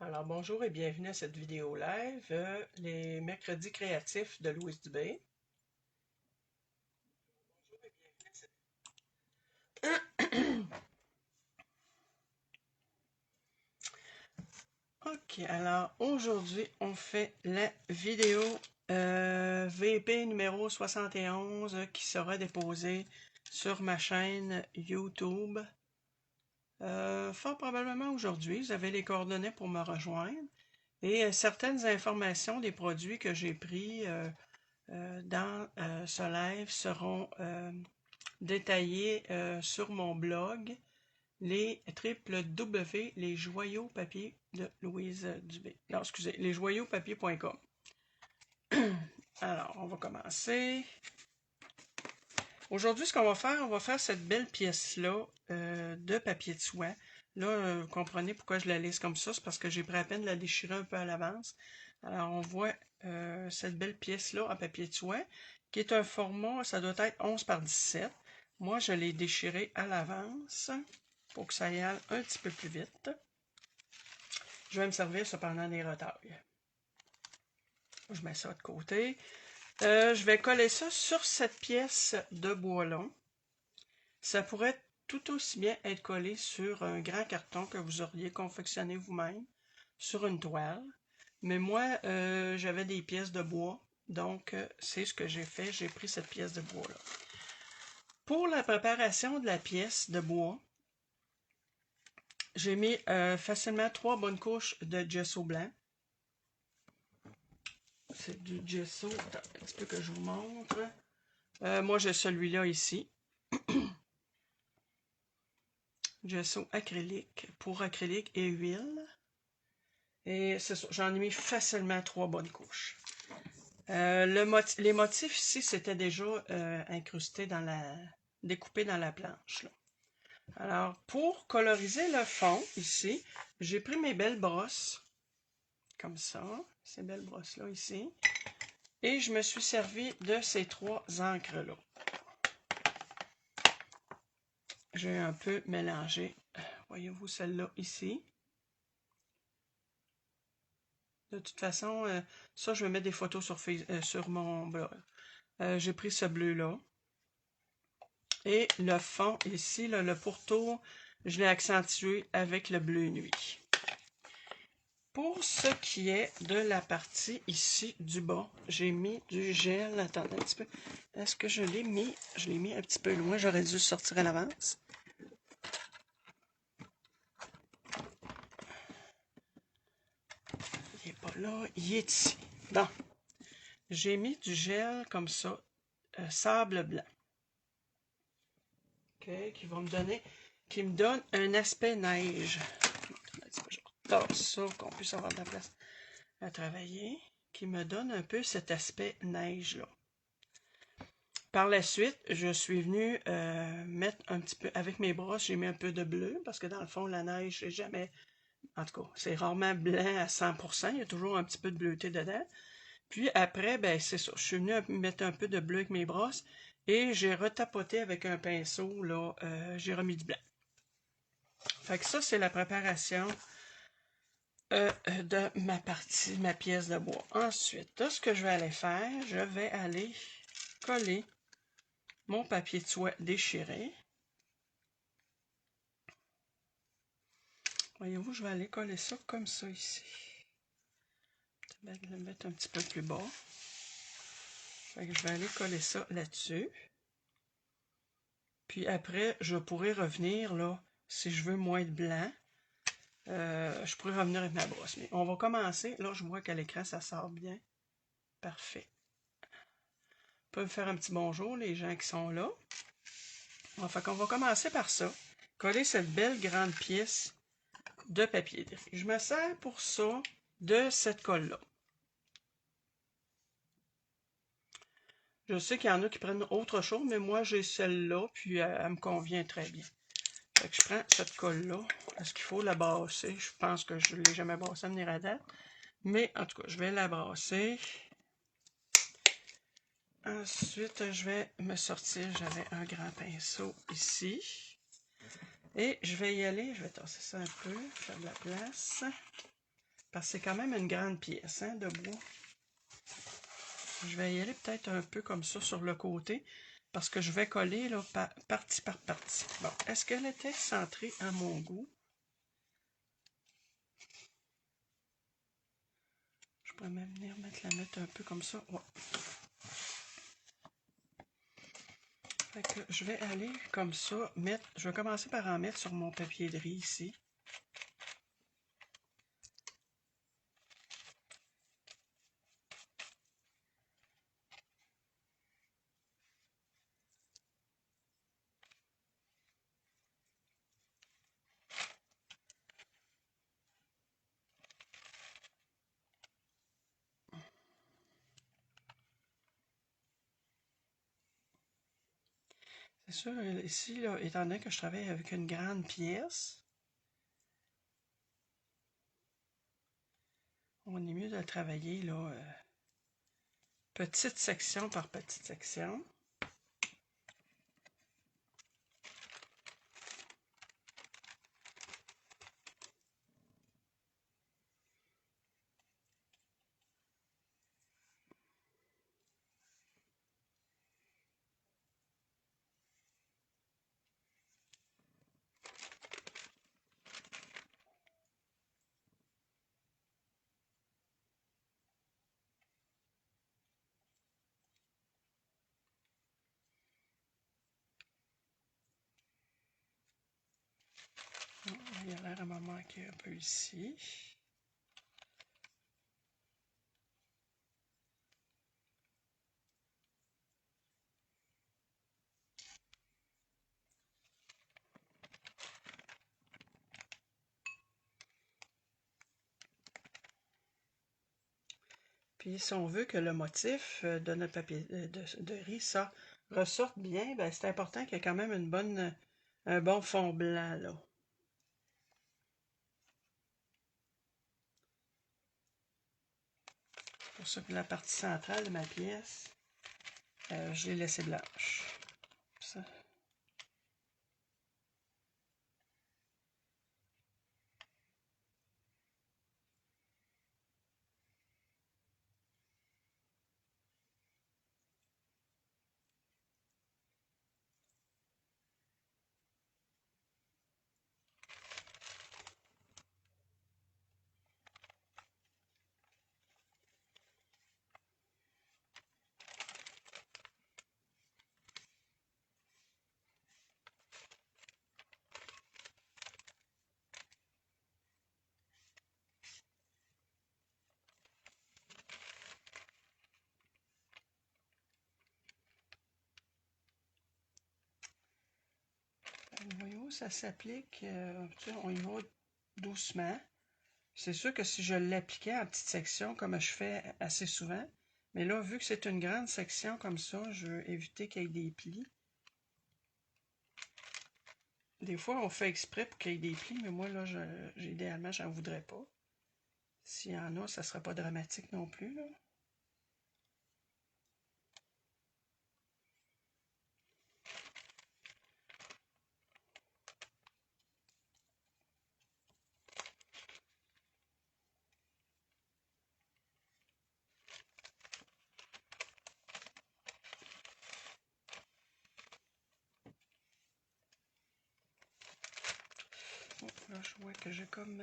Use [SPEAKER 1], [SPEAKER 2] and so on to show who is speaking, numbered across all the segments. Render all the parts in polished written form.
[SPEAKER 1] Alors bonjour et bienvenue à cette vidéo live, les mercredis créatifs de Louise Dubé. Ok, alors aujourd'hui on fait la vidéo VP numéro 71 qui sera déposée sur ma chaîne YouTube. Fort probablement aujourd'hui, vous avez les coordonnées pour me rejoindre et certaines informations des produits que j'ai pris dans ce live seront détaillées sur mon blog, les www, les joyaux papier de Louise Dubé. Non, excusez, lesjoyauxpapier.com. Alors, on va commencer. Aujourd'hui, ce qu'on va faire, on va faire cette belle pièce-là de papier de soie. Là, vous comprenez pourquoi je la laisse comme ça, c'est parce que j'ai pris à peine de la déchirer un peu à l'avance. Alors, on voit cette belle pièce-là en papier de soie, qui est un format, ça doit être 11 par 17. Moi, je l'ai déchiré à l'avance pour que ça aille un petit peu plus vite. Je vais me servir cependant des retailles. Je mets ça de côté. Je vais coller ça sur cette pièce de bois long. Ça pourrait tout aussi bien être collé sur un grand carton que vous auriez confectionné vous-même, sur une toile. Mais moi, j'avais des pièces de bois, donc c'est ce que j'ai fait. J'ai pris cette pièce de bois-là. Pour la préparation de la pièce de bois, j'ai mis facilement 3 bonnes couches de gesso blanc. C'est du gesso. Attends, un petit peu que je vous montre. Moi, j'ai celui-là ici. Gesso acrylique pour acrylique et huile. Et c'est ça, j'en ai mis facilement 3 bonnes couches. Les motifs ici, c'était déjà incrusté dans découpé dans la planche, là. Alors, pour coloriser le fond, ici, j'ai pris mes belles brosses, comme ça, ces belles brosses-là ici, et je me suis servi de ces 3 encres-là. J'ai un peu mélangé, voyez-vous celle-là ici. De toute façon, ça, je vais mettre des photos sur mon blog. J'ai pris ce bleu-là. Et le fond ici, là, le pourtour, je l'ai accentué avec le bleu nuit. Pour ce qui est de la partie ici du bas, j'ai mis du gel. Attendez un petit peu. Est-ce que je l'ai mis? Je l'ai mis un petit peu loin. J'aurais dû sortir à l'avance. Il n'est pas là. Il est ici. Bon. J'ai mis du gel comme ça. Sable blanc. OK. Qui me donne un aspect neige. Je retasse ça pour qu'on puisse avoir de la place à travailler, qui me donne un peu cet aspect neige-là. Par la suite, je suis venu mettre un petit peu, avec mes brosses, j'ai mis un peu de bleu, parce que dans le fond, la neige, c'est jamais, en tout cas, c'est rarement blanc à 100%, il y a toujours un petit peu de bleuté dedans. Puis après, ben c'est ça, je suis venu mettre un peu de bleu avec mes brosses, et j'ai retapoté avec un pinceau, là, j'ai remis du blanc. Fait que ça, c'est la préparation de ma pièce de bois. Ensuite, là, ce que je vais aller faire, je vais aller coller mon papier de soie déchiré. Voyez-vous, je vais aller coller ça comme ça ici. Je vais le mettre un petit peu plus bas. Fait que je vais aller coller ça là-dessus. Puis après, je pourrais revenir, là, si je veux moins de blanc, je pourrais revenir avec ma brosse. Mais on va commencer. Là, je vois qu'à l'écran, ça sort bien. Parfait. Vous pouvez me faire un petit bonjour, les gens qui sont là. Enfin, qu'on va commencer par ça. Coller cette belle grande pièce de papier. Je me sers pour ça de cette colle-là. Je sais qu'il y en a qui prennent autre chose, mais moi j'ai celle-là, puis elle me convient très bien. Fait que je prends cette colle-là. Est-ce qu'il faut la brasser? Je pense que je ne l'ai jamais brassée à venir à date. Mais en tout cas, je vais la brasser. Ensuite, je vais me sortir. J'avais un grand pinceau ici. Et je vais y aller. Je vais tasser ça un peu, faire de la place. Parce que c'est quand même une grande pièce, hein, de bois. Je vais y aller peut-être un peu comme ça sur le côté, parce que je vais coller là, partie par partie. Bon, est-ce qu'elle était centrée à mon goût? Je pourrais même venir la mettre un peu comme ça. Ouais. Fait que je vais aller comme ça, je vais commencer par en mettre sur mon papier de riz ici. C'est sûr, ici, là, étant donné que je travaille avec une grande pièce, on est mieux de travailler là, petite section par petite section. Il a l'air à me manquer un peu ici. Puis si on veut que le motif de notre papier de riz, ça ressorte bien, ben, c'est important qu'il y ait quand même un bon fond blanc, là. Pour ça que la partie centrale de ma pièce, je l'ai laissée blanche. Ça. Voyez-vous, ça s'applique, on y va doucement. C'est sûr que si je l'appliquais en petite section, comme je fais assez souvent, mais là, vu que c'est une grande section comme ça, je veux éviter qu'il y ait des plis. Des fois, on fait exprès pour qu'il y ait des plis, mais moi, là, idéalement, j'en voudrais pas. S'il y en a, ça ne sera pas dramatique non plus, là. Oh, là, je vois que j'ai comme...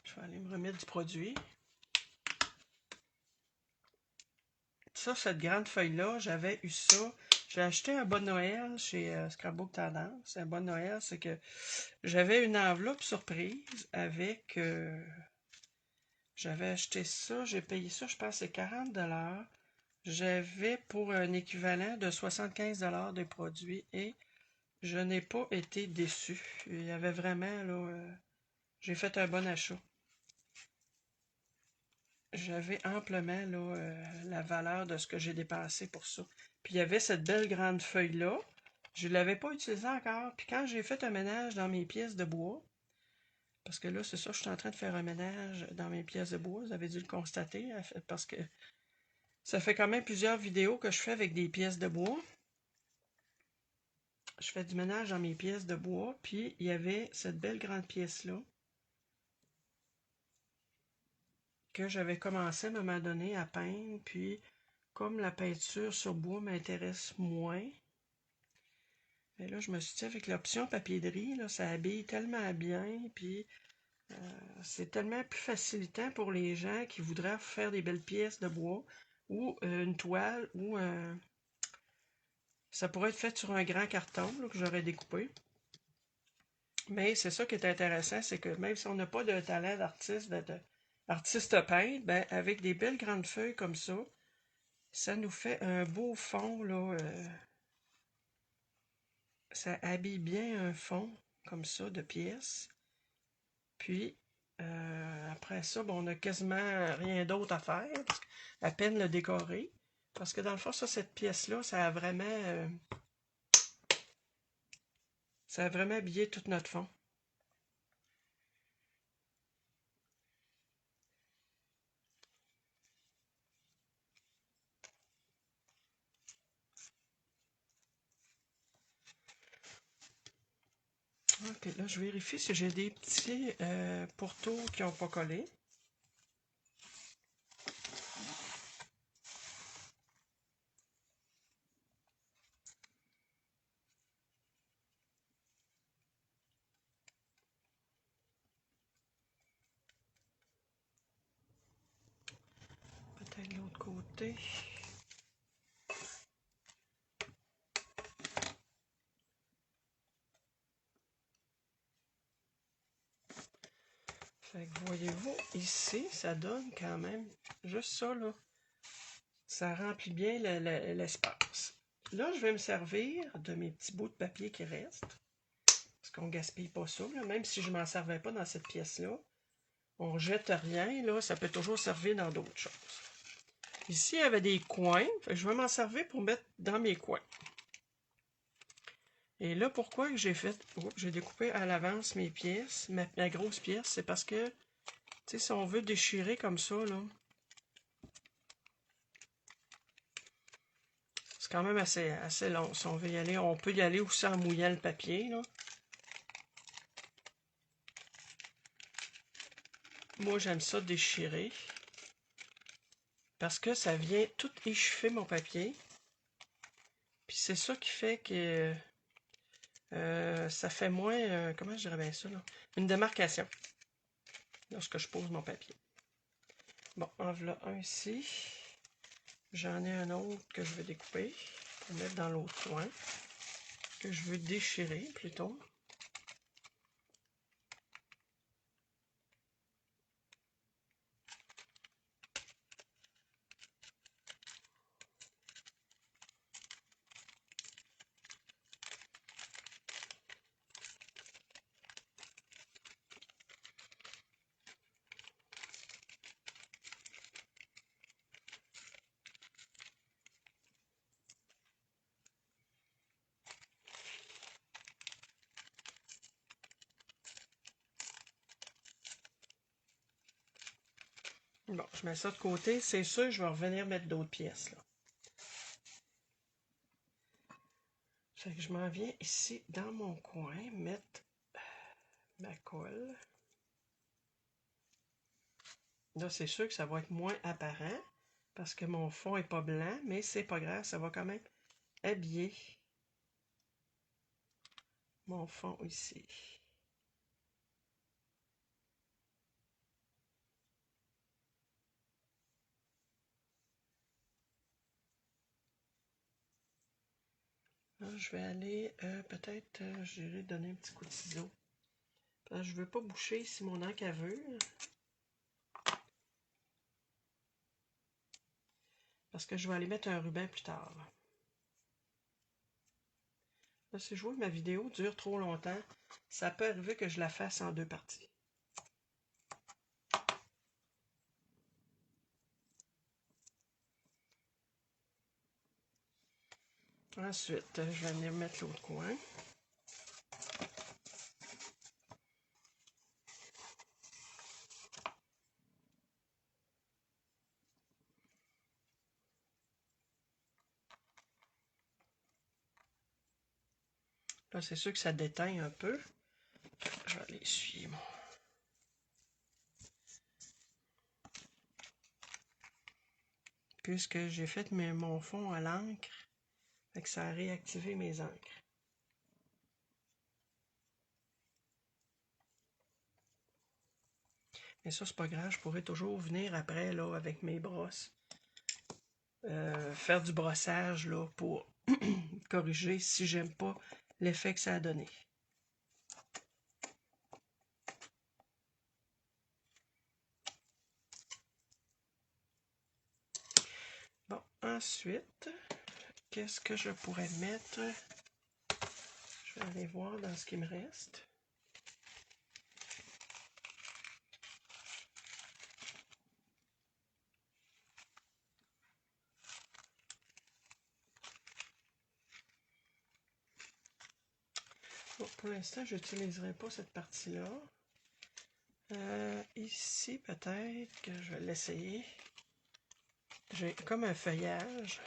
[SPEAKER 1] Je vais aller me remettre du produit. Ça, cette grande feuille-là, j'avais eu ça. J'ai acheté un bas de Noël chez Scrapbook Tendance. Un bas de Noël, c'est que j'avais une enveloppe surprise avec... j'avais acheté ça, j'ai payé ça, je pense, c'est 40$. J'avais pour un équivalent de 75$ de produits et je n'ai pas été déçu. Il y avait vraiment, là... j'ai fait un bon achat. J'avais amplement là, la valeur de ce que j'ai dépensé pour ça. Puis il y avait cette belle grande feuille-là. Je ne l'avais pas utilisée encore. Puis quand j'ai fait un ménage dans mes pièces de bois, parce que là, c'est ça, je suis en train de faire un ménage dans mes pièces de bois, vous avez dû le constater, parce que ça fait quand même plusieurs vidéos que je fais avec des pièces de bois. Je fais du ménage dans mes pièces de bois, puis il y avait cette belle grande pièce-là que j'avais commencé à un moment donné à peindre, puis comme la peinture sur bois m'intéresse moins, et là je me suis dit avec l'option papier de riz, là, ça habille tellement bien, puis c'est tellement plus facilitant pour les gens qui voudraient faire des belles pièces de bois, ou une toile, ou ça pourrait être fait sur un grand carton là, que j'aurais découpé. Mais c'est ça qui est intéressant, c'est que même si on n'a pas de talent d'artiste, d'artiste peintre, ben, avec des belles grandes feuilles comme ça nous fait un beau fond, là. Ça habille bien un fond, comme ça, de pièces. Puis, après ça, bon, on n'a quasiment rien d'autre à faire, à peine le décorer. Parce que dans le fond, ça, cette pièce-là, ça a vraiment habillé tout notre fond. Ok, là, je vérifie si j'ai des petits pourtours qui n'ont pas collé. Peut-être de l'autre côté. Fait que voyez-vous, ici, ça donne quand même juste ça, là. Ça remplit bien l'espace. Là, je vais me servir de mes petits bouts de papier qui restent. Parce qu'on ne gaspille pas ça, là. Même si je ne m'en servais pas dans cette pièce-là. On ne jette rien, là. Ça peut toujours servir dans d'autres choses. Ici, il y avait des coins. Fait que je vais m'en servir pour mettre dans mes coins. Et là, pourquoi que j'ai fait... j'ai découpé à l'avance mes pièces, ma grosse pièce, c'est parce que, tu sais, si on veut déchirer comme ça, là, c'est quand même assez long. Si on veut y aller, on peut y aller aussi en mouillant le papier, là. Moi, j'aime ça déchirer. Parce que ça vient tout échauffer mon papier. Puis c'est ça qui fait que ça fait moins, comment je dirais bien ça, là? Une démarcation lorsque je pose mon papier. Bon, en voilà un ici. J'en ai un autre que je vais découper pour mettre dans l'autre coin. Que je veux déchirer plutôt. Bon, je mets ça de côté. C'est sûr, je vais revenir mettre d'autres pièces, là. Fait que je m'en viens ici dans mon coin mettre ma colle. Là, c'est sûr que ça va être moins apparent parce que mon fond n'est pas blanc, mais c'est pas grave, ça va quand même habiller mon fond ici. Là, je vais aller, peut-être, je vais donner un petit coup de ciseau. Je ne veux pas boucher ici mon encre à vue. Parce que je vais aller mettre un ruban plus tard. Là, si je vois que ma vidéo dure trop longtemps, ça peut arriver que je la fasse en deux parties. Ensuite, je vais venir mettre l'autre coin. Là, c'est sûr que ça déteint un peu. Je vais aller essuyer mon... Puisque j'ai fait mon fond à l'encre, fait que ça a réactivé mes encres. Mais ça, c'est pas grave, je pourrais toujours venir après, là, avec mes brosses, faire du brossage, là, pour corriger si j'aime pas l'effet que ça a donné. Bon, ensuite, qu'est-ce que je pourrais mettre? Je vais aller voir dans ce qui me reste. Bon, pour l'instant, je n'utiliserai pas cette partie-là. Ici, peut-être que je vais l'essayer. J'ai comme un feuillage.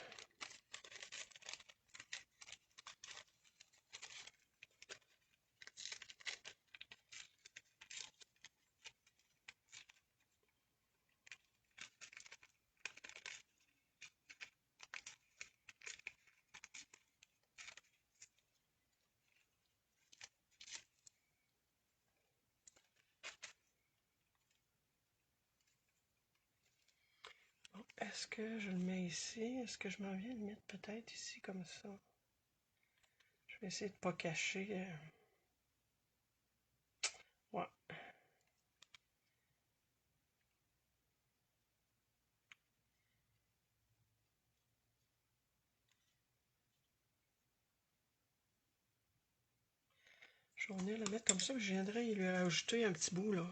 [SPEAKER 1] Bon, est-ce que je le mets ici? Est-ce que je m'en viens de le mettre peut-être ici comme ça? Je vais essayer de ne pas cacher. Ouais. Je vais venir le mettre comme ça, je viendrai lui rajouter un petit bout là.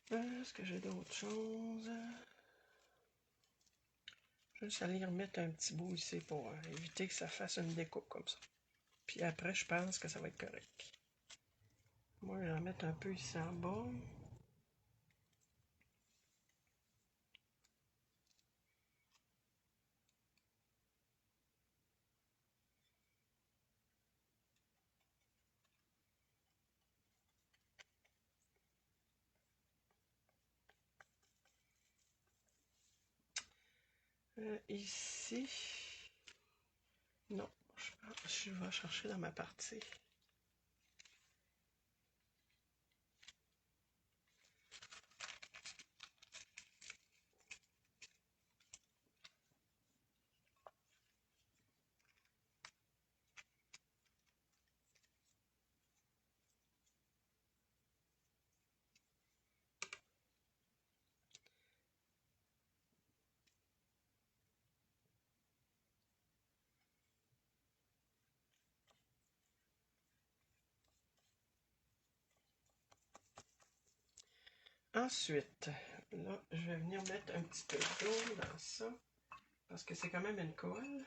[SPEAKER 1] Est-ce que j'ai d'autres choses? Je vais juste aller remettre un petit bout ici pour éviter que ça fasse une découpe comme ça. Puis après, je pense que ça va être correct. Moi, je vais en mettre un peu ici en bas. Ici, non, je vais chercher dans ma partie. Ensuite, là, je vais venir mettre un petit peu d'eau dans ça, parce que c'est quand même une colle.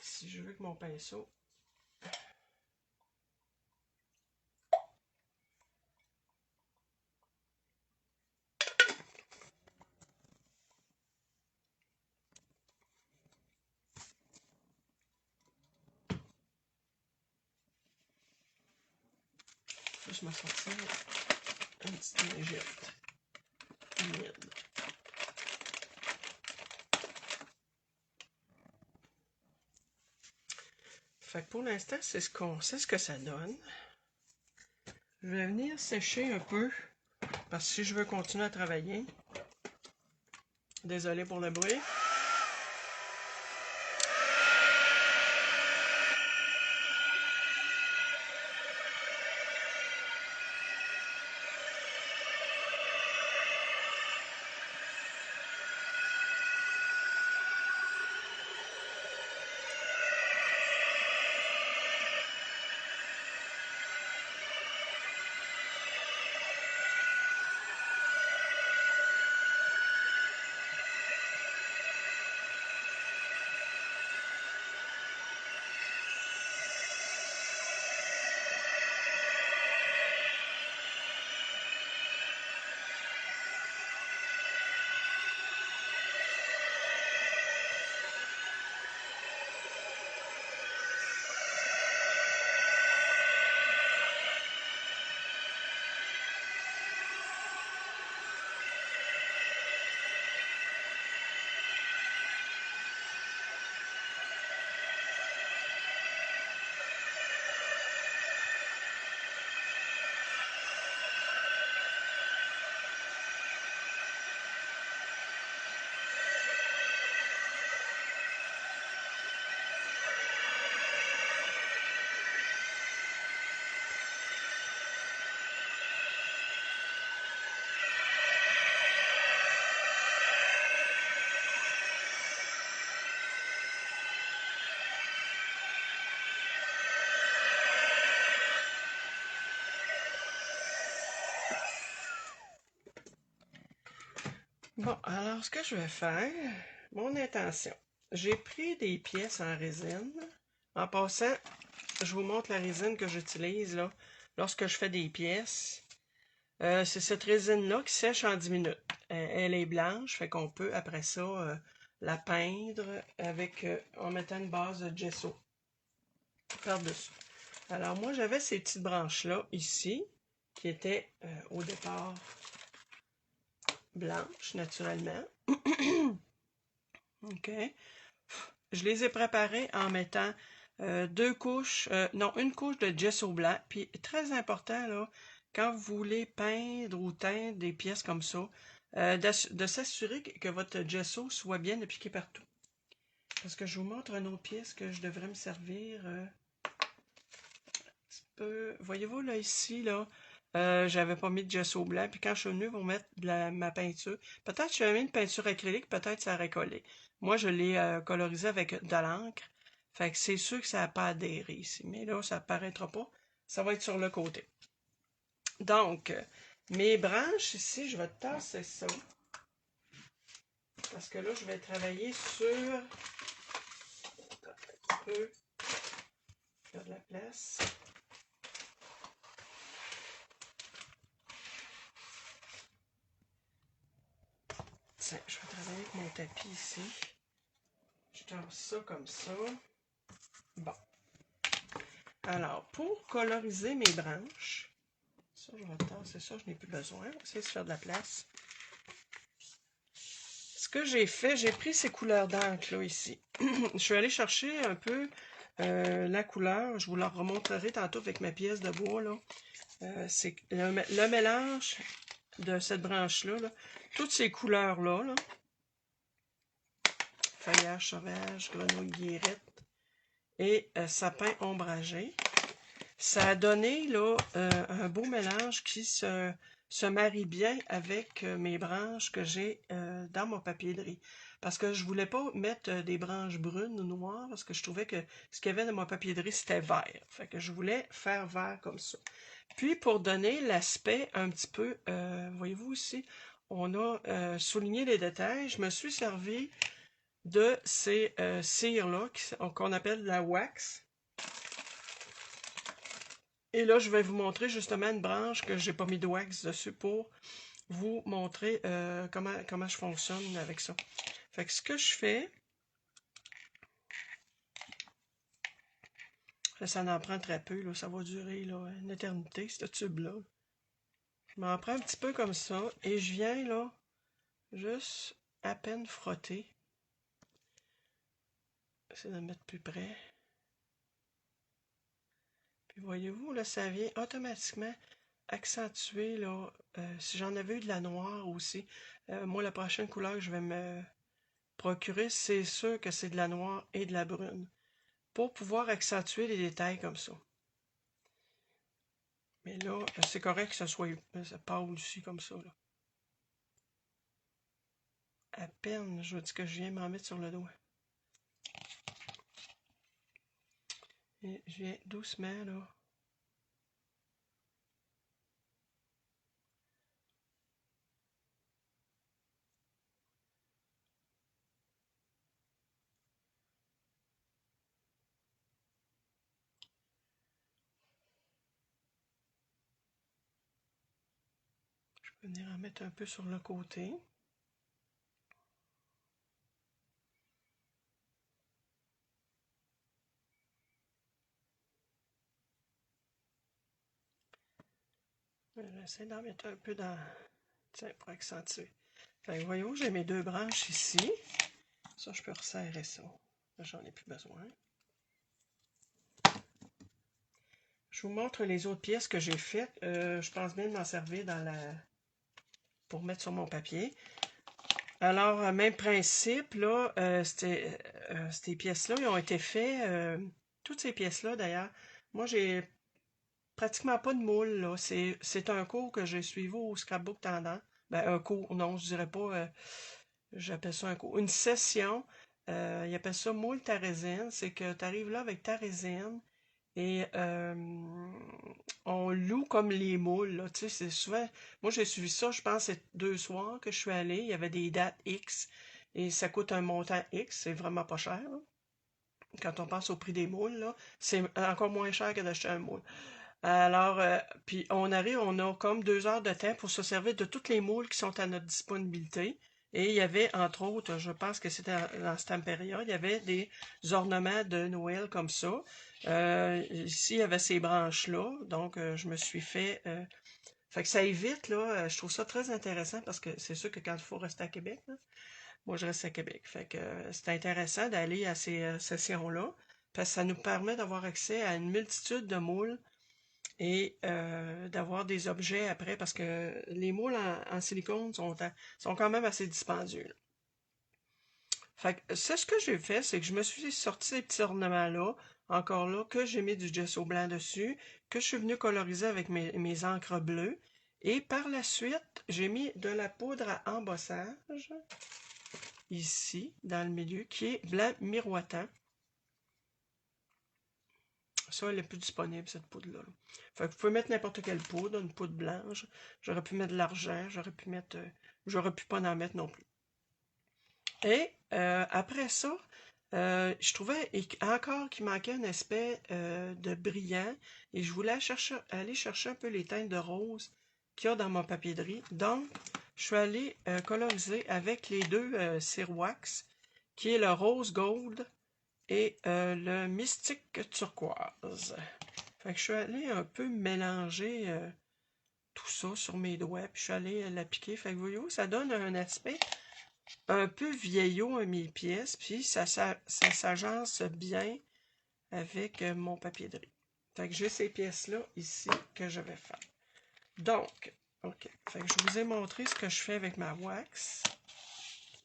[SPEAKER 1] Si je veux que mon pinceau... Juste me sortir une petite lingette. humide. Fait que pour l'instant, c'est ce que ça donne. Je vais venir sécher un peu, parce que si je veux continuer à travailler, désolé pour le bruit. Bon, alors ce que je vais faire, mon intention, j'ai pris des pièces en résine. En passant, je vous montre la résine que j'utilise là, lorsque je fais des pièces. C'est cette résine-là qui sèche en 10 minutes. Elle est blanche, fait qu'on peut après ça la peindre avec, en mettant une base de gesso par-dessus. Alors moi j'avais ces petites branches-là ici, qui étaient au départ blanches naturellement. OK. Je les ai préparées en mettant deux couches, non, une couche de gesso blanc. Puis très important, là, quand vous voulez peindre ou teindre des pièces comme ça, de s'assurer que votre gesso soit bien appliqué partout. Parce que je vous montre une autre pièce que je devrais me servir un petit peu. Voyez-vous là ici, là, j'avais pas mis de gesso blanc. Puis quand je suis venue vous mettre ma peinture, peut-être que j'avais mis une peinture acrylique, peut-être ça aurait collé. Moi, je l'ai colorisé avec de l'encre. Fait que c'est sûr que ça n'a pas adhéré ici. Mais là, ça ne paraîtra pas. Ça va être sur le côté. Donc, mes branches ici, je vais tasser ça. Parce que là, je vais travailler sur... Un peu. Faire de la place. Tiens, je vais travailler avec mon tapis ici. Je tasse ça comme ça. Bon. Alors, pour coloriser mes branches, ça, je vais tasser ça, je n'ai plus besoin. On va essayer de se faire de la place. Ce que j'ai fait, j'ai pris ces couleurs d'encre là ici. Je suis allée chercher un peu la couleur. Je vous la remontrerai tantôt avec ma pièce de bois là. C'est le mélange de cette branche-là. Là. Toutes ces couleurs-là. Là. Feuillage sauvage, grenouille guérite et sapin ombragé. Ça a donné là, un beau mélange qui se marie bien avec mes branches que j'ai dans mon papier de riz. Parce que je voulais pas mettre des branches brunes ou noires parce que je trouvais que ce qu'il y avait dans mon papier de riz, c'était vert. Fait que je voulais faire vert comme ça. Puis pour donner l'aspect un petit peu, voyez-vous ici, on a souligné les détails. Je me suis servi de ces cires-là qu'on appelle la wax. Et là, je vais vous montrer justement une branche que j'ai pas mis de wax dessus pour vous montrer comment je fonctionne avec ça. Fait que ce que je fais, ça en prend très peu, là, ça va durer là, une éternité, ce tube-là. Je m'en prends un petit peu comme ça et je viens là Juste à peine frotter. J'essaie de le mettre plus près. Puis voyez-vous, là, ça vient automatiquement accentuer, là, si j'en avais eu de la noire aussi. Moi, la prochaine couleur que je vais me procurer, c'est sûr que c'est de la noire et de la brune. Pour pouvoir accentuer les détails comme ça. Mais là, c'est correct que ça soit pâle aussi comme ça, là. À peine, je vous dis que je viens m'en mettre sur le doigt. Et je viens doucement, là. Je peux venir en mettre un peu sur le côté. J'essaie d'en mettre un peu dans... Tiens, pour accentuer. Fait que voyons, j'ai mes deux branches ici. Ça, je peux resserrer ça. J'en ai plus besoin. Je vous montre les autres pièces que j'ai faites. Je pense bien de m'en servir pour mettre sur mon papier. Alors, même principe, là, ces pièces-là, ils ont été faites, toutes ces pièces-là d'ailleurs. Moi, j'ai pratiquement pas de moule, là. C'est un cours que j'ai suivi au Scrapbook Tendance. Ben, un cours, non, je dirais pas, j'appelle ça un cours. Une session, ils appellent ça moule ta résine. C'est que tu arrives là avec ta résine et on loue comme les moules, là. Tu sais, c'est souvent... Moi, j'ai suivi ça, je pense, c'est 2 soirs que je suis allée. Il y avait des dates X et ça coûte un montant X. C'est vraiment pas cher, là. Quand on pense au prix des moules, là, c'est encore moins cher que d'acheter un moule. Alors, puis on arrive, on a comme 2 heures de temps pour se servir de toutes les moules qui sont à notre disponibilité. Et il y avait, entre autres, je pense que c'était dans cette période, il y avait des ornements de Noël comme ça. Ici, il y avait ces branches-là, donc je me suis fait... fait que ça évite, là, je trouve ça très intéressant parce que c'est sûr que quand il faut rester à Québec, là, moi je reste à Québec. Fait que c'est intéressant d'aller à ces sessions-là parce que ça nous permet d'avoir accès à une multitude de moules et d'avoir des objets après, parce que les moules en silicone sont quand même assez dispendieux, là. Fait que c'est ce que j'ai fait, c'est que je me suis sorti ces petits ornements-là, encore là, que j'ai mis du gesso blanc dessus, que je suis venu coloriser avec mes encres bleues, et par la suite, j'ai mis de la poudre à embossage, ici, dans le milieu, qui est blanc miroitant. Ça, elle n'est plus disponible, cette poudre-là. Fait que vous pouvez mettre n'importe quelle poudre, une poudre blanche. J'aurais pu mettre de l'argent, j'aurais pu mettre... j'aurais pu pas en mettre non plus. Et après ça, je trouvais encore qu'il manquait un aspect de brillant et je voulais aller chercher un peu les teintes de rose qu'il y a dans mon papier de riz. Donc, je suis allée coloriser avec les deux Cirwax, qui est le rose gold et le mystique turquoise. Fait que je suis allée un peu mélanger tout ça sur mes doigts, puis je suis allée l'appliquer. Fait que vous voyez, ça donne un aspect un peu vieillot à mes pièces, puis ça s'agence bien avec mon papier de riz. Fait que j'ai ces pièces-là ici que je vais faire. Donc, ok, fait que je vous ai montré ce que je fais avec ma wax.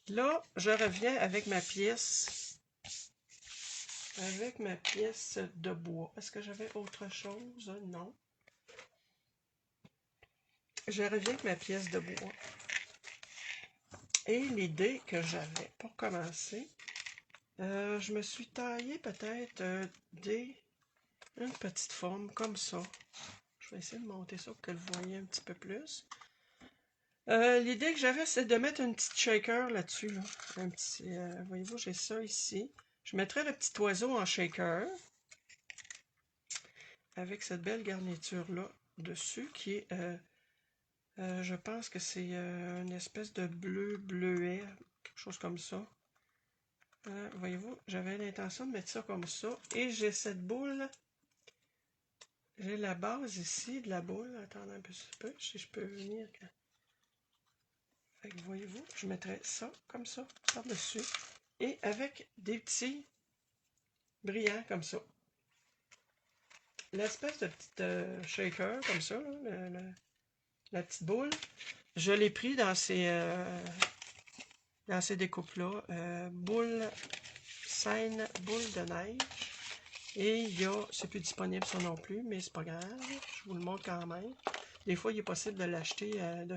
[SPEAKER 1] Là, je reviens avec ma pièce de bois. Est-ce que j'avais autre chose? Non. Je reviens avec ma pièce de bois. Et l'idée que j'avais pour commencer, je me suis taillé peut-être une petite forme comme ça. Je vais essayer de monter ça pour que vous voyez un petit peu plus. L'idée que j'avais, c'est de mettre une petite shaker là-dessus. Là. Un petit, voyez-vous, j'ai ça ici. Je mettrai le petit oiseau en shaker avec cette belle garniture-là dessus qui est, je pense que c'est une espèce de bleuet, quelque chose comme ça. Voyez-vous, j'avais l'intention de mettre ça comme ça. Et j'ai cette boule. J'ai la base ici de la boule. Attendez un petit peu, si je peux venir. Fait que voyez-vous, je mettrai ça comme ça par-dessus. Et avec des petits brillants comme ça. L'espèce de petite shaker comme ça, là, la petite boule, je l'ai pris dans ces découpes-là. Scène boule de neige. Et il y a, c'est plus disponible ça non plus, mais c'est pas grave, je vous le montre quand même. Des fois, il est possible de l'acheter de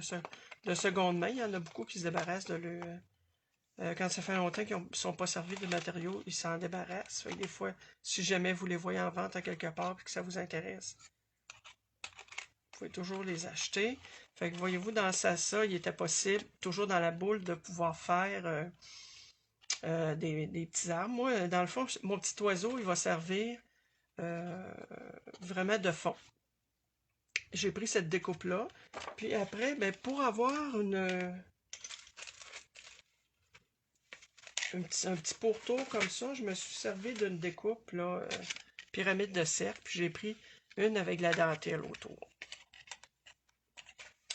[SPEAKER 1] seconde main. Il y en a beaucoup qui se débarrassent de le. Quand ça fait longtemps qu'ils ne sont pas servis de matériaux, ils s'en débarrassent. Fait que des fois, si jamais vous les voyez en vente à quelque part et que ça vous intéresse, vous pouvez toujours les acheter. Fait que voyez-vous, dans ça, il était possible, toujours dans la boule, de pouvoir faire des petits arbres. Moi, dans le fond, mon petit oiseau, il va servir vraiment de fond. J'ai pris cette découpe-là. Puis après, ben, pour avoir un petit pourtour comme ça, je me suis servi d'une découpe, là, pyramide de cercle. Puis j'ai pris une avec de la dentelle autour.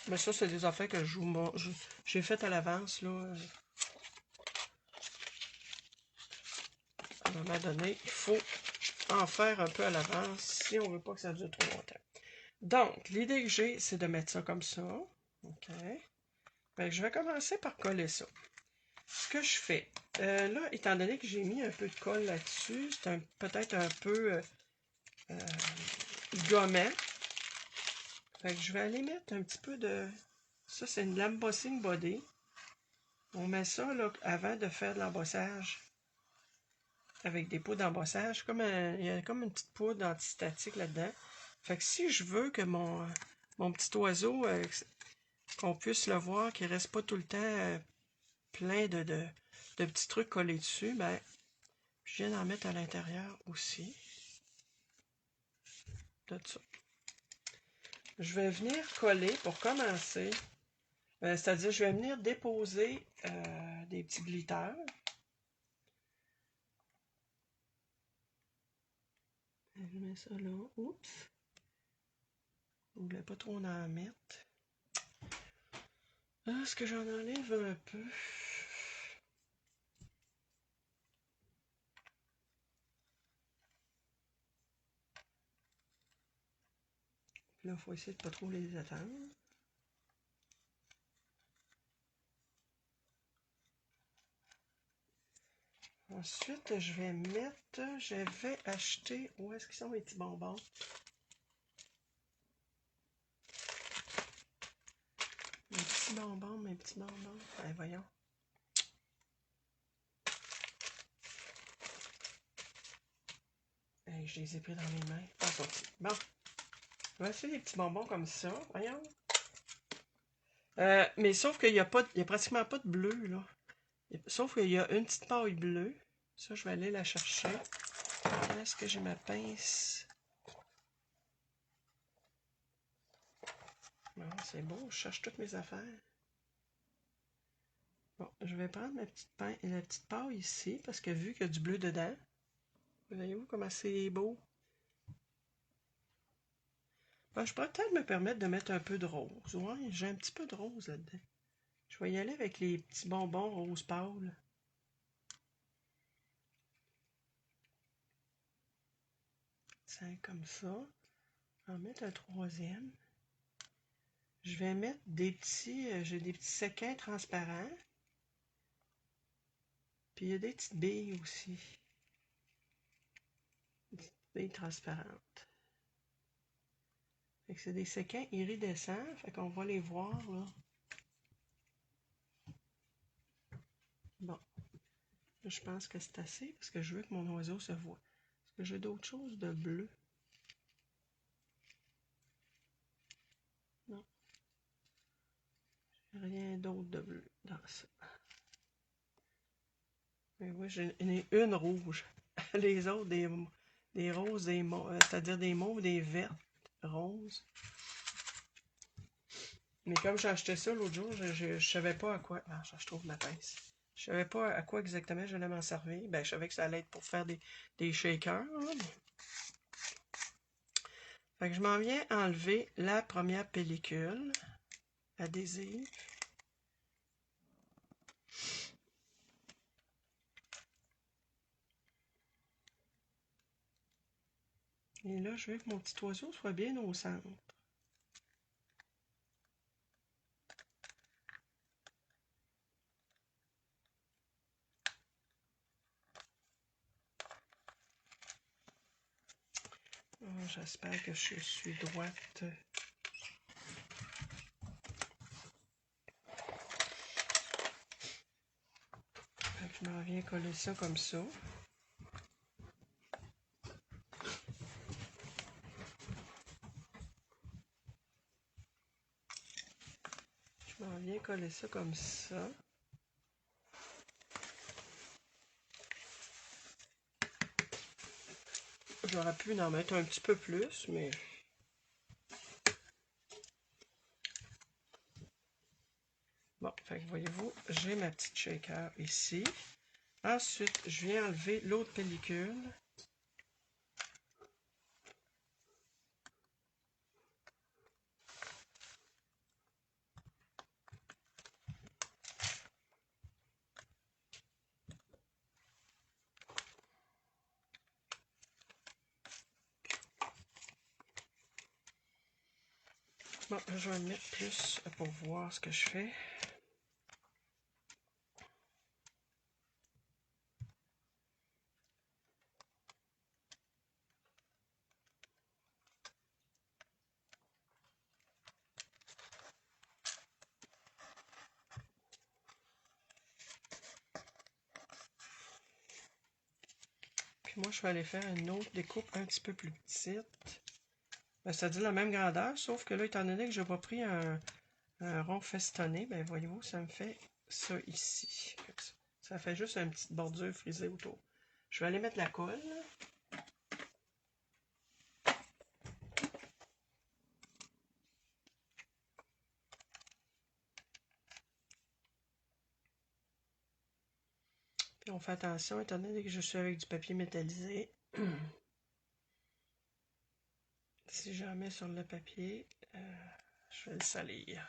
[SPEAKER 1] Mais ça, c'est des affaires que j'ai faites à l'avance, là. À un moment donné, il faut en faire un peu à l'avance si on veut pas que ça dure trop longtemps. Donc, l'idée que j'ai, c'est de mettre ça comme ça. OK. Ben, je vais commencer par coller ça. Ce que je fais, là, étant donné que j'ai mis un peu de colle là-dessus, c'est peut-être un peu gommant. Fait que je vais aller mettre un petit peu de... Ça, c'est une l'embossing body. On met ça là, avant de faire de l'embossage. Avec des poudres d'embossage. Il y a comme une petite poudre antistatique là-dedans. Fait que si je veux que mon petit oiseau, qu'on puisse le voir, qu'il ne reste pas tout le temps plein de petits trucs collés dessus, ben, je viens d'en mettre à l'intérieur aussi. De ça. Je vais venir coller pour commencer. C'est-à-dire, je vais venir déposer des petits glitters. Je mets ça là. Oups. Je ne voulais pas trop en mettre. Est-ce que j'en enlève un peu? Là, il faut essayer de ne pas trop les attendre. Ensuite, je vais acheter, où est-ce qu'ils sont mes petits bonbons? Mes petits bonbons. Allez, voyons. Hey, je les ai pris dans mes mains. Ah, sorti. Bon. Je vais acheter des petits bonbons comme ça. Voyons. Mais sauf qu'il n'y a pratiquement pas de bleu, là. Sauf qu'il y a une petite paille bleue. Ça, je vais aller la chercher. Est-ce que j'ai ma pince? Bon, c'est beau, je cherche toutes mes affaires. Bon, je vais prendre la petite paille ici, parce que vu qu'il y a du bleu dedans, voyez-vous comment c'est beau? Ben, je pourrais peut-être me permettre de mettre un peu de rose. Ouais, j'ai un petit peu de rose là-dedans. Je vais y aller avec les petits bonbons rose pâle. C'est comme ça. Je vais en mettre un troisième. Je vais mettre j'ai des petits sequins transparents. Puis il y a des petites billes aussi. Des petites billes transparentes. Fait que c'est des sequins iridescents. Fait qu'on va les voir là. Bon. Là, je pense que c'est assez parce que je veux que mon oiseau se voit. Est-ce que j'ai d'autres choses de bleu? Non. J'ai rien d'autre de bleu dans ça. Mais oui, j'en ai une rouge. Les autres, des roses, c'est-à-dire des mauves, des vertes, roses. Mais comme j'ai acheté ça l'autre jour, je savais pas à quoi. Ah, je trouve ma pince. Je savais pas à quoi exactement j'allais m'en servir. Ben, je savais que ça allait être pour faire des shakers. Là. Fait que je m'en viens enlever la première pellicule adhésive. Et là, je veux que mon petit oiseau soit bien au centre. J'espère que je suis droite. Je m'en viens coller ça comme ça. Je m'en viens coller ça comme ça. J'aurais pu en mettre un petit peu plus, mais... Bon, fait que voyez-vous, j'ai ma petite shaker ici. Ensuite, je viens enlever l'autre pellicule. Bon, je vais en mettre plus pour voir ce que je fais. Puis moi, je vais aller faire une autre découpe un petit peu plus petite. Ben, ça dit la même grandeur, sauf que là, étant donné que je n'ai pas pris un rond festonné, ben voyez-vous, ça me fait ça ici. Ça fait juste une petite bordure frisée autour. Je vais aller mettre la colle. Puis on fait attention, étant donné que je suis avec du papier métallisé. Si j'en mets sur le papier, je vais le salir.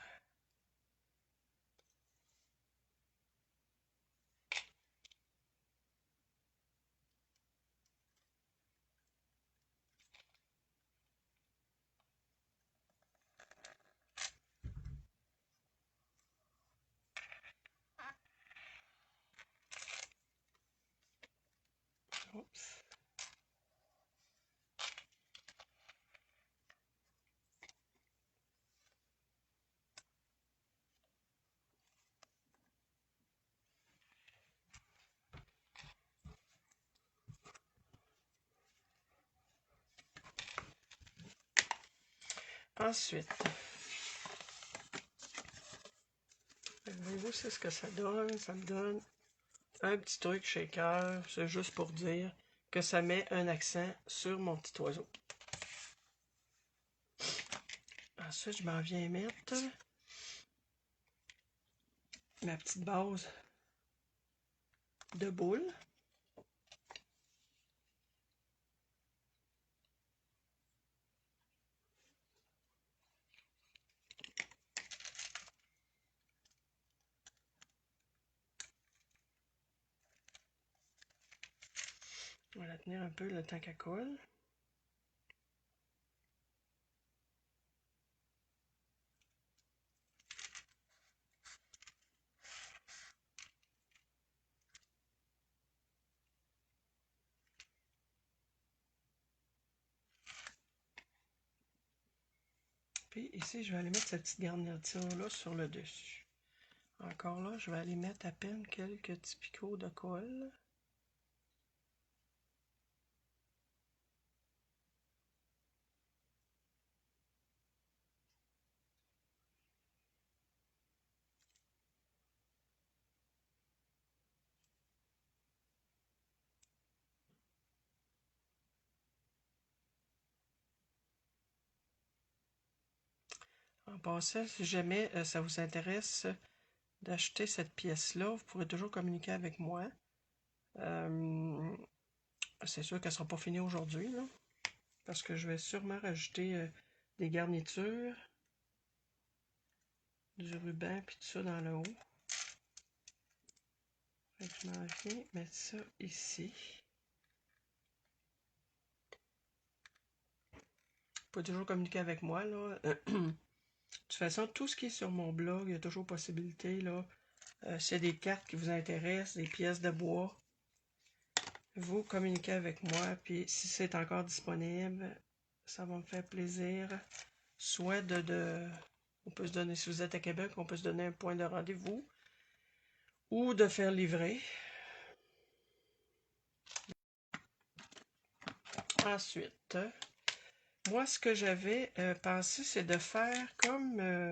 [SPEAKER 1] Oups. Ensuite, voyez-vous, c'est ce que ça donne. Ça me donne un petit truc shaker. C'est juste pour dire que ça met un accent sur mon petit oiseau. Ensuite, je m'en viens mettre ma petite base de boule. On va la tenir un peu le temps qu'elle colle. Puis ici, je vais aller mettre cette petite garniture-là sur le dessus. Encore là, je vais aller mettre à peine quelques petits picots de colle. En passant, si jamais ça vous intéresse d'acheter cette pièce-là, vous pourrez toujours communiquer avec moi. C'est sûr qu'elle ne sera pas finie aujourd'hui, là, parce que je vais sûrement rajouter des garnitures, du ruban, puis tout ça dans le haut. Fait que je m'en viens mettre ça ici. pouvez toujours communiquer avec moi, là. De toute façon, tout ce qui est sur mon blog, il y a toujours possibilité, là. S'il y a des cartes qui vous intéressent, des pièces de bois, vous communiquez avec moi, puis si c'est encore disponible, ça va me faire plaisir. Soit on peut se donner, si vous êtes à Québec, on peut se donner un point de rendez-vous, ou de faire livrer. Ensuite, moi, ce que j'avais pensé, c'est de faire comme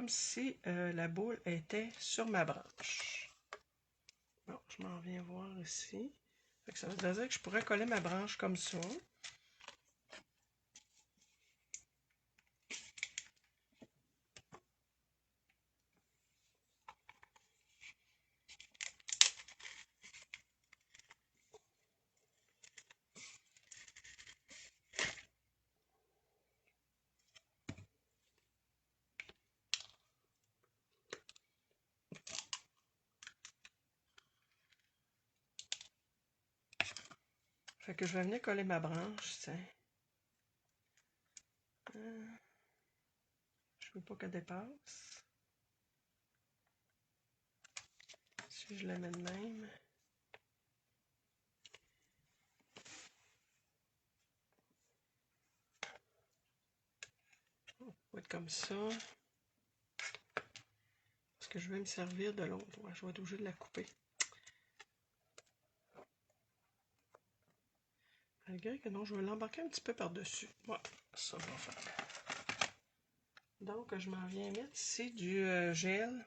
[SPEAKER 1] si la boule était sur ma branche. Bon, je m'en viens voir ici. Fait que ça veut dire que je pourrais coller ma branche comme ça. Fait que je vais venir coller ma branche, tiens. Je veux pas qu'elle dépasse. Si je la mets de même. On va être comme ça. Parce que je vais me servir de l'autre. Ouais, je vais être obligé de la couper. Malgré que non, je vais l'embarquer un petit peu par-dessus. Ouais, ça va faire. Donc, je m'en viens mettre ici du gel.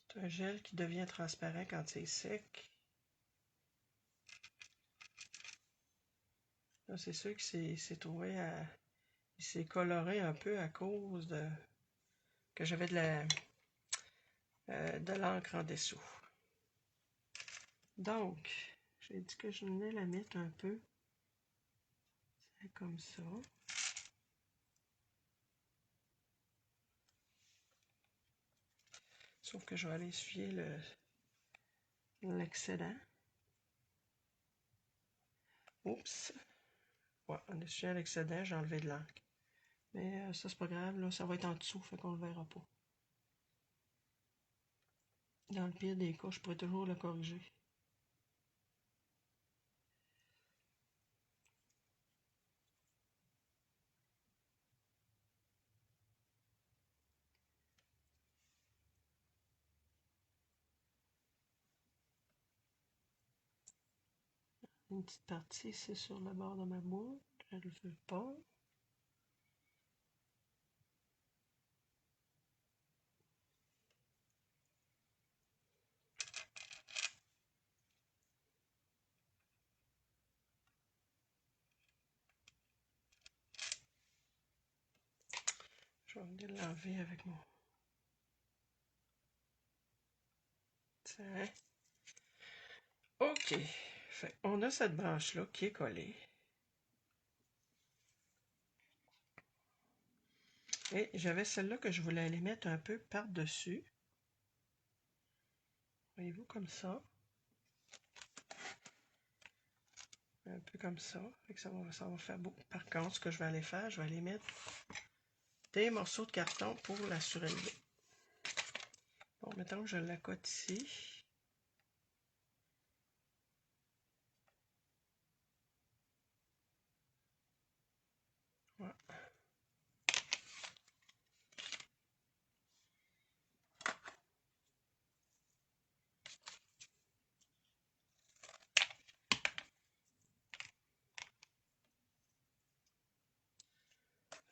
[SPEAKER 1] C'est un gel qui devient transparent quand c'est sec. Là, c'est sûr qu'il s'est trouvé à... Il s'est coloré un peu à cause de... que j'avais de l'encre en dessous. Donc, j'ai dit que je venais la mettre un peu. C'est comme ça. Sauf que je vais aller essuyer l'excédent. Oups! Ouais, en essuyant l'excédent, j'ai enlevé de l'encre. Mais ça, c'est pas grave, là, ça va être en dessous, fait qu'on le verra pas. Dans le pire des cas, je pourrais toujours le corriger. Une petite partie ici sur le bord de ma boule. Je ne le veux pas. Je vais venir l'enlever avec mon... Tiens. OK. Fait, on a cette branche-là qui est collée. Et j'avais celle-là que je voulais aller mettre un peu par-dessus. Voyez-vous, comme ça. Un peu comme ça. Fait que ça va faire beau. Par contre, ce que je vais aller faire, je vais aller mettre des morceaux de carton pour la surélever. Bon, mettons que je l'accote ici. Voilà.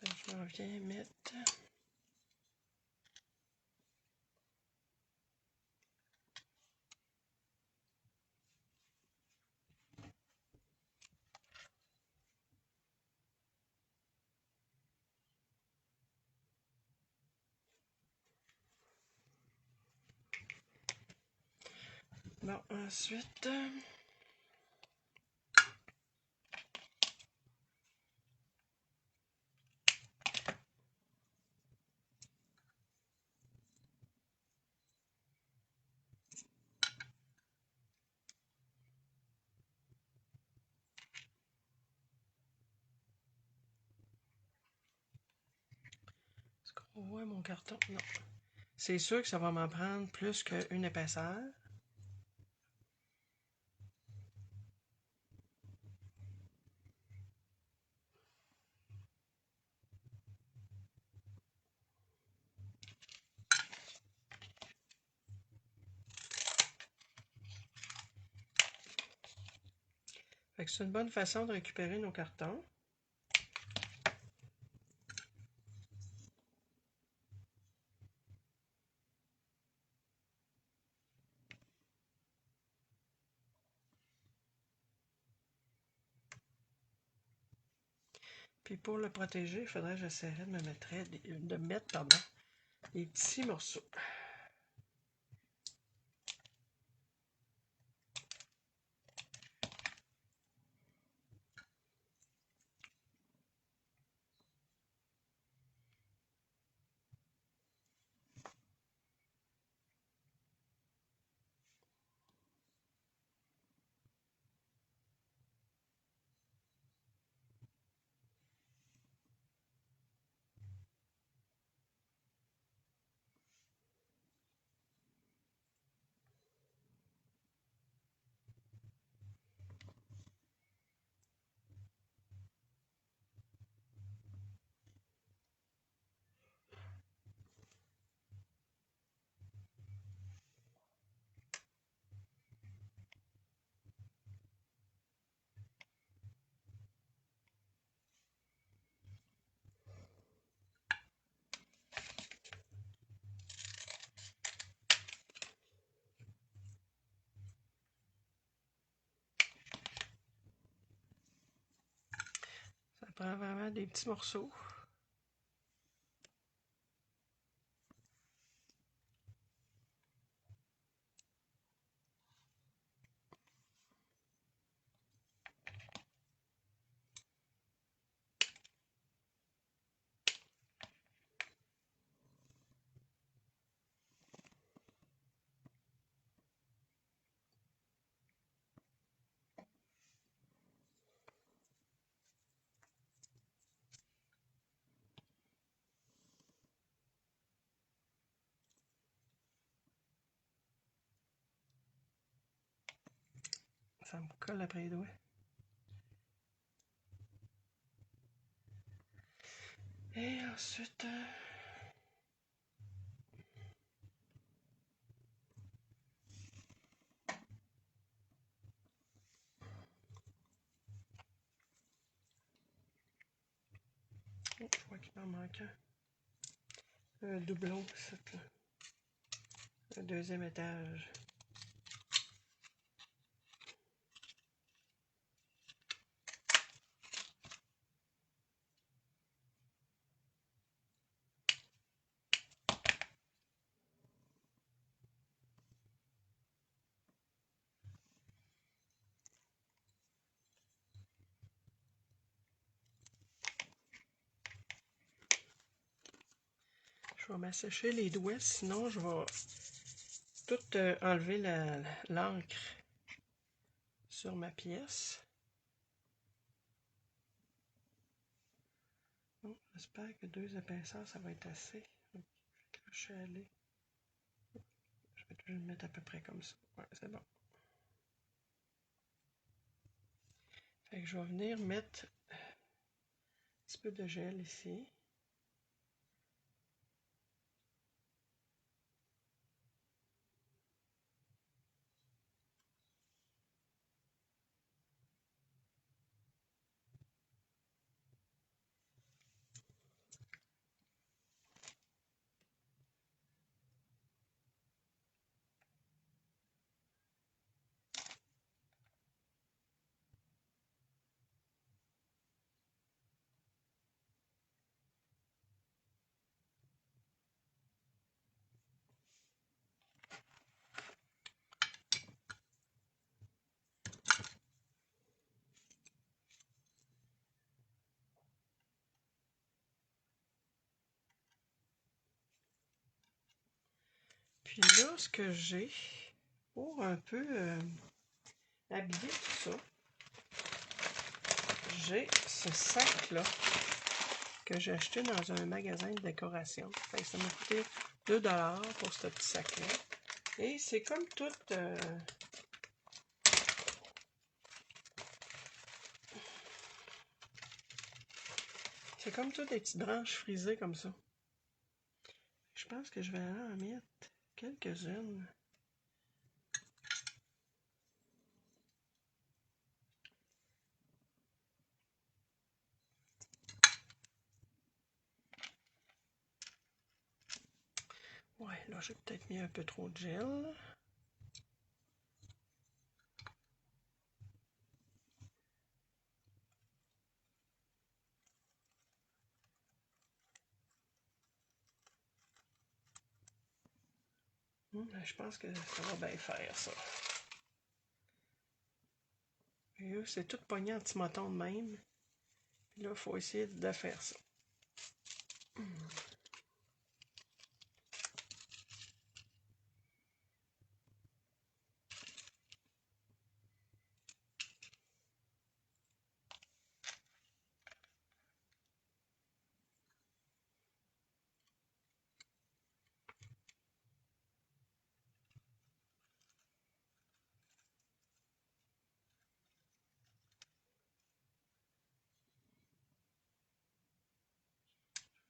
[SPEAKER 1] Je m'en viens mettre... Bon, ensuite... Ouais, mon carton, non. C'est sûr que ça va m'en prendre plus qu'une épaisseur. Fait que c'est une bonne façon de récupérer nos cartons. Puis pour le protéger, il faudrait que j'essaierais de mettre des petits morceaux. Ça prend vraiment des petits morceaux. Ça me colle après les doigts. Et ensuite... je crois qu'il m'en manque un doublon, là. Le deuxième étage. Je vais m'assécher les doigts, sinon je vais tout enlever l'encre sur ma pièce. Bon, j'espère que 2 épaisseurs, ça va être assez. Là, je suis allée. Je vais toujours le mettre à peu près comme ça. Ouais, c'est bon. Fait que je vais venir mettre un petit peu de gel ici. Puis là, ce que j'ai pour un peu habiller tout ça, j'ai ce sac-là que j'ai acheté dans un magasin de décoration. Fait que ça m'a coûté 2 $ pour ce petit sac-là. Et c'est comme tout... c'est comme toutes des petites branches frisées comme ça. Je pense que je vais en mettre quelques-unes. Ouais, là j'ai peut-être mis un peu trop de gel. Je pense que ça va bien faire ça. Et là, c'est tout pogné en petit moton de même. Puis là, il faut essayer de faire ça.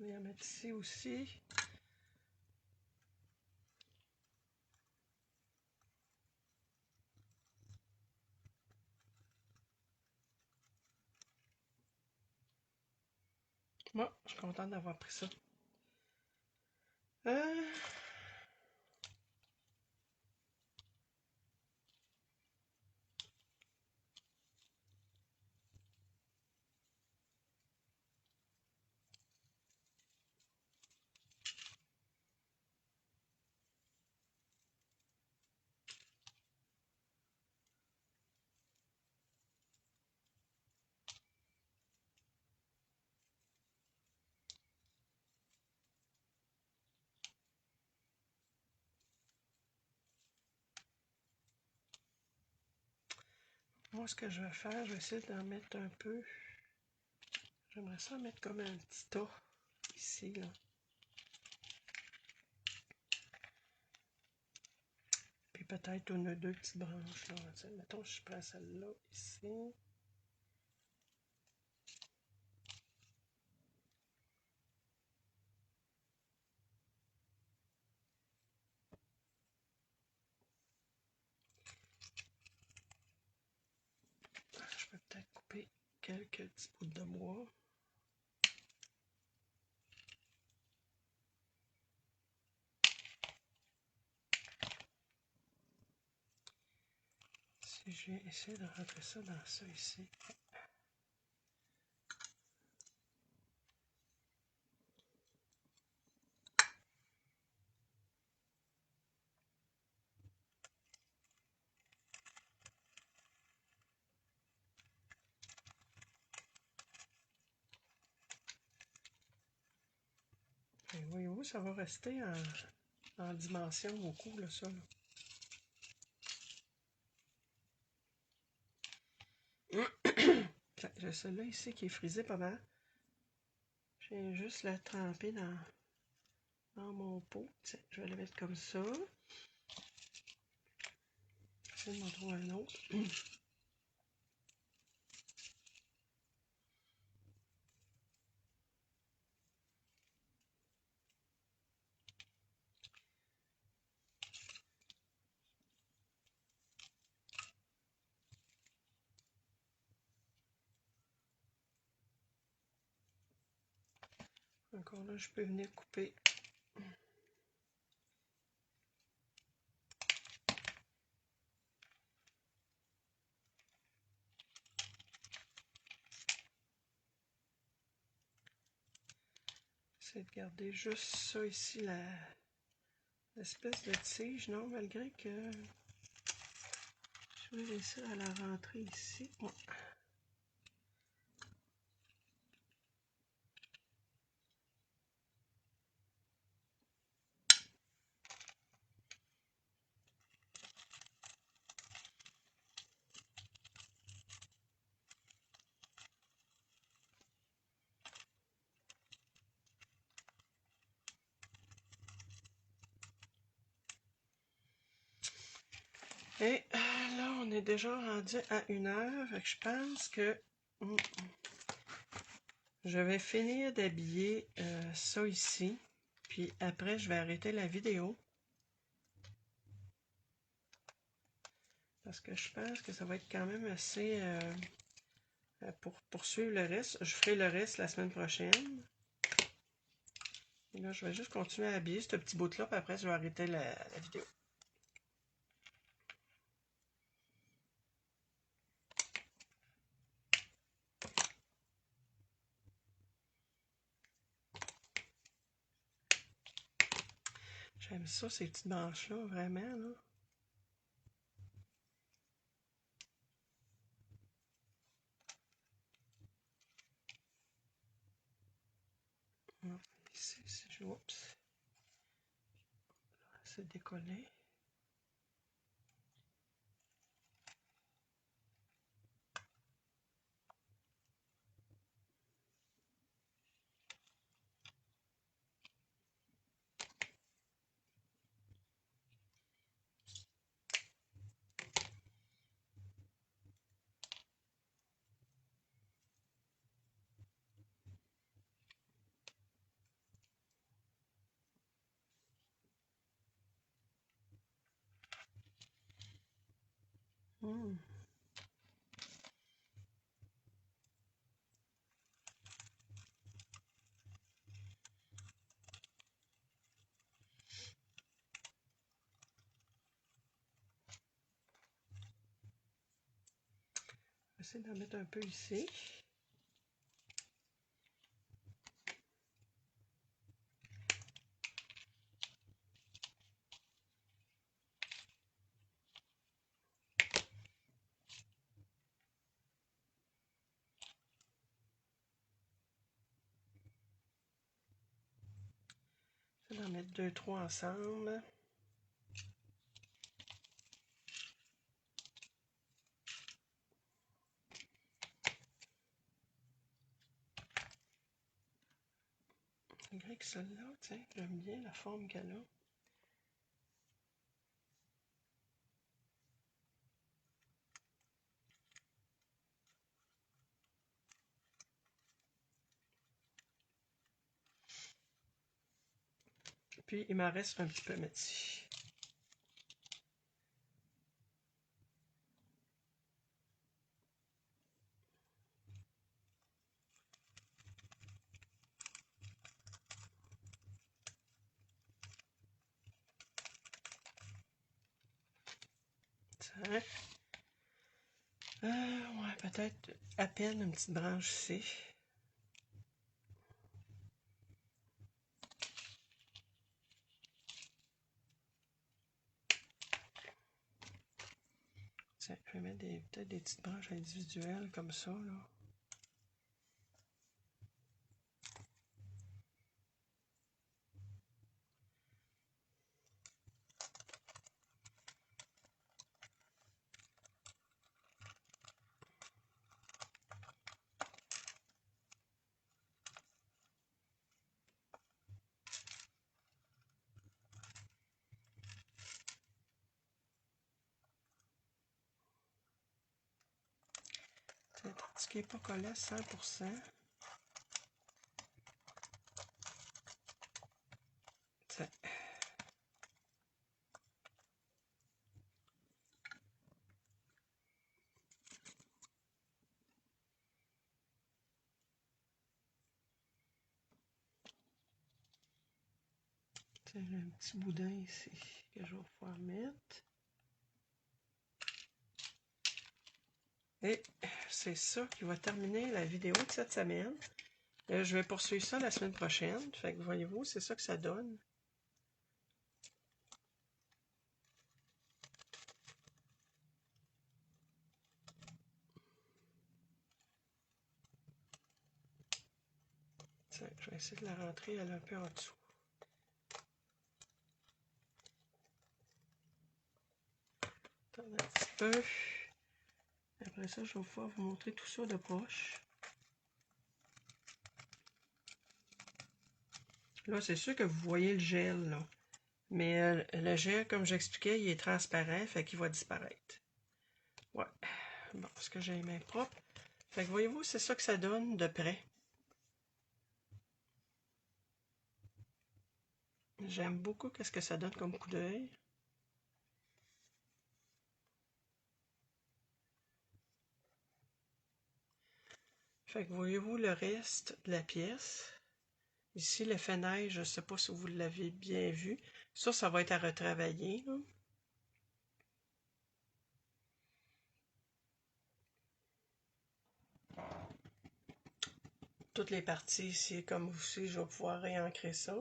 [SPEAKER 1] Je vais la mettre ici aussi. Moi, je suis contente d'avoir pris ça. Moi, ce que je vais faire, je vais essayer d'en mettre un peu. J'aimerais ça mettre comme un petit tas ici, là. Puis peut-être une ou deux petites branches, là. Mettons, je prends celle-là ici. Je peux peut-être couper quelques petits bouts de bois. Si je vais essayer de rentrer ça dans ça ici. Et voyez-vous, ça va rester en dimension beaucoup, là, ça. J'ai celui-là ici qui est frisé pas mal. J'ai juste la tremper dans mon pot. Tiens, je vais le mettre comme ça. Je vais m'en trouver un autre. Encore là, je peux venir couper. J'essaie de garder juste ça ici, l'espèce de tige, non, malgré que je vais réussir à la rentrer ici. Ouais. Et là, on est déjà rendu à 1 heure. Fait que je pense que je vais finir d'habiller ça ici. Puis après, je vais arrêter la vidéo. Parce que je pense que ça va être quand même assez... pour poursuivre le reste. Je ferai le reste la semaine prochaine. Et là, je vais juste continuer à habiller ce petit bout-là. Puis après, je vais arrêter la vidéo. J'aime ça, ces petites manches-là, vraiment, là. Ici, si je... Oups. C'est décollé. Je vais essayer d'en mettre un peu ici. Je vais en mettre 2-3 ensemble. Malgré que celle-là, tiens, j'aime bien la forme qu'elle a. Puis, il m'en reste un petit peu à mettre ici. Tiens. Ouais, peut-être à peine une petite branche ici. Tiens, je vais mettre peut-être des petites branches individuelles comme ça, là. Ce qui n'est pas collé à 100%. Tiens. Tiens, j'ai un petit boudin ici que je vais pouvoir mettre. Et c'est ça qui va terminer la vidéo de cette semaine. Je vais poursuivre ça la semaine prochaine. Fait que voyez-vous, c'est ça que ça donne. Tiens, je vais essayer de la rentrer, elle est un peu en dessous. Attendez un petit peu. Après ça, je vais pouvoir vous montrer tout ça de proche. Là, c'est sûr que vous voyez le gel, là. Mais le gel, comme j'expliquais, il est transparent, fait qu'il va disparaître. Ouais. Bon, parce que j'ai les mains propres. Fait que voyez-vous, c'est ça que ça donne de près. J'aime beaucoup qu'est-ce que ça donne comme coup d'œil. Fait que voyez-vous le reste de la pièce. Ici, l'effet neige, je ne sais pas si vous l'avez bien vu. Ça va être à retravailler, là. Toutes les parties ici, comme aussi, je vais pouvoir réancrer ça.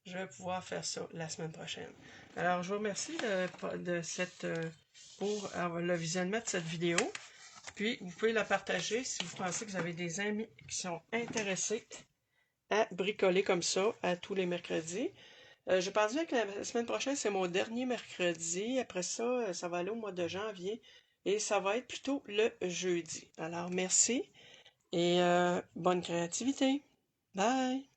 [SPEAKER 1] Je vais pouvoir faire ça la semaine prochaine. Alors, je vous remercie pour le visionnement de cette vidéo. Puis, vous pouvez la partager si vous pensez que vous avez des amis qui sont intéressés à bricoler comme ça à tous les mercredis. Je pense bien que la semaine prochaine, c'est mon dernier mercredi. Après ça, ça va aller au mois de janvier. Et ça va être plutôt le jeudi. Alors, merci et bonne créativité. Bye!